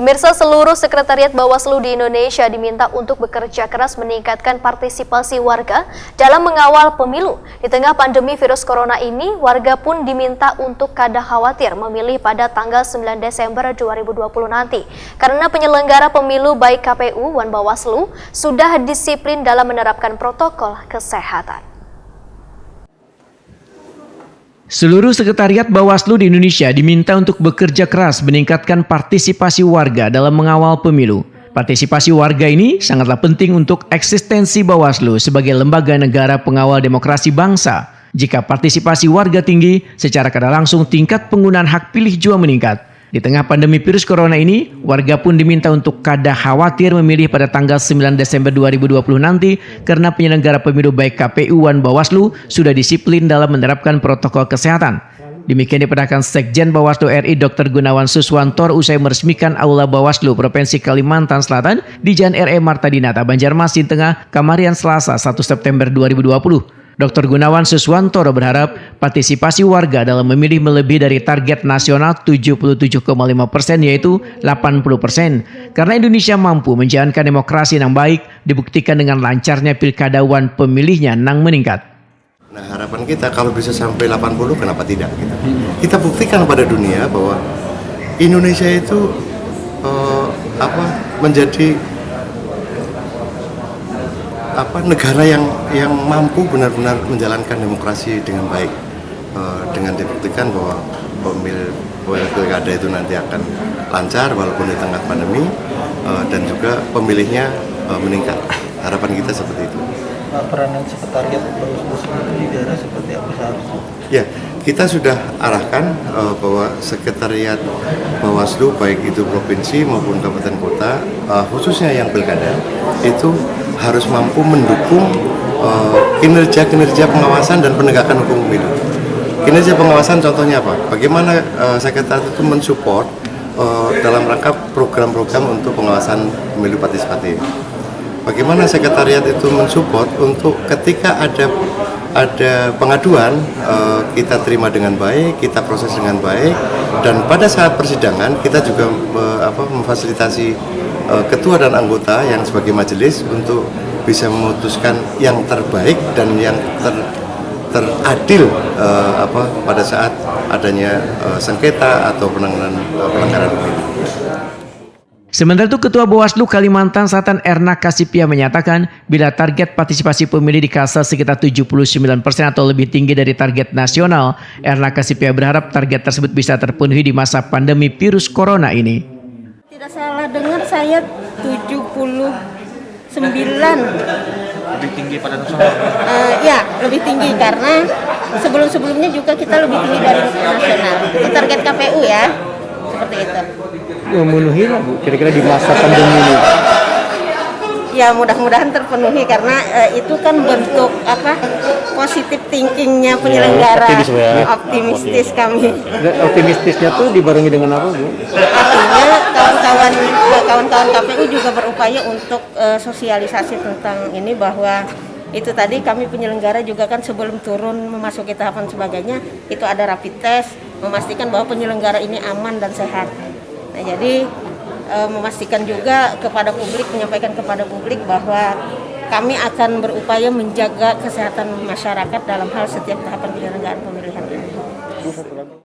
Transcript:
Pemirsa, seluruh sekretariat Bawaslu di Indonesia diminta untuk bekerja keras meningkatkan partisipasi warga dalam mengawal pemilu. Di tengah pandemi virus corona ini, warga pun diminta untuk kada khawatir memilih pada tanggal 9 Desember 2020 nanti. Karena penyelenggara pemilu baik KPU dan Bawaslu sudah disiplin dalam menerapkan protokol kesehatan. Seluruh sekretariat Bawaslu di Indonesia diminta untuk bekerja keras meningkatkan partisipasi warga dalam mengawal pemilu. Partisipasi warga ini sangatlah penting untuk eksistensi Bawaslu sebagai lembaga negara pengawal demokrasi bangsa. Jika partisipasi warga tinggi, secara kada langsung tingkat penggunaan hak pilih juga meningkat. Di tengah pandemi virus corona ini, warga pun diminta untuk kada khawatir memilih pada tanggal 9 Desember 2020 nanti karena penyelenggara pemilu baik KPU dan Bawaslu sudah disiplin dalam menerapkan protokol kesehatan. Demikian diperintahkan Sekjen Bawaslu RI Dr. Gunawan Suswantor usai meresmikan Aula Bawaslu Provinsi Kalimantan Selatan di Jalan R.E. Marta Dinata, Banjarmasin Tengah, Kamarian Selasa 1 September 2020. Dr. Gunawan Suswantoro berharap partisipasi warga dalam memilih melebihi dari target nasional 77,5% yaitu 80%. Karena Indonesia mampu menjalankan demokrasi yang baik dibuktikan dengan lancarnya pilkada wan pemilihnya nang meningkat. Nah, harapan kita kalau bisa sampai 80 kenapa tidak? Kita buktikan pada dunia bahwa Indonesia itu menjadi negara yang mampu benar-benar menjalankan demokrasi dengan baik, dengan dibuktikan bahwa pilkada itu nanti akan lancar walaupun di tengah pandemi, dan juga pemilihnya meningkat. Harapan kita seperti itu. Peranan sekretariat Bawaslu sendiri di daerah seperti apa seharusnya? Ya, kita sudah arahkan bahwa sekretariat Bawaslu baik itu provinsi maupun kabupaten kota, khususnya yang pilkada, itu harus mampu mendukung kinerja pengawasan dan penegakan hukum pemilu. Kinerja pengawasan contohnya apa? Bagaimana sekretariat itu mensupport dalam rangka program-program untuk pengawasan pemilu partisipatif. Bagaimana sekretariat itu mensupport untuk ketika ada pengaduan, kita terima dengan baik, kita proses dengan baik, dan pada saat persidangan kita juga memfasilitasi ketua dan anggota yang sebagai majelis untuk bisa memutuskan yang terbaik dan yang teradil pada saat adanya sengketa atau penanganan pelanggaran pemilu. Sementara itu, Ketua Bawaslu Kalimantan Selatan Erna Kasipia menyatakan bila target partisipasi pemilih di Kalsel sekitar 79% atau lebih tinggi dari target nasional, Erna Kasipia berharap target tersebut bisa terpenuhi di masa pandemi virus corona ini. Tidak salah dengar saya 79. Lebih tinggi pada nasional? Ya, lebih tinggi karena sebelum-sebelumnya juga kita lebih tinggi dari nasional. Itu target KPU ya, seperti itu. Memenuhi lah Bu, kira-kira di masa pandemi ini? Ya mudah-mudahan terpenuhi karena itu kan bentuk positif thinkingnya penyelenggara. Optimistis kami. Optimistisnya tuh dibarengi dengan apa Bu? Artinya kawan-kawan KPU juga berupaya untuk sosialisasi tentang ini bahwa itu tadi kami penyelenggara juga kan sebelum turun memasuki tahapan sebagainya itu ada rapid test memastikan bahwa penyelenggara ini aman dan sehat. Nah, jadi memastikan juga kepada publik, menyampaikan kepada publik bahwa kami akan berupaya menjaga kesehatan masyarakat dalam hal setiap tahapan penyelenggaraan pemilihan ini.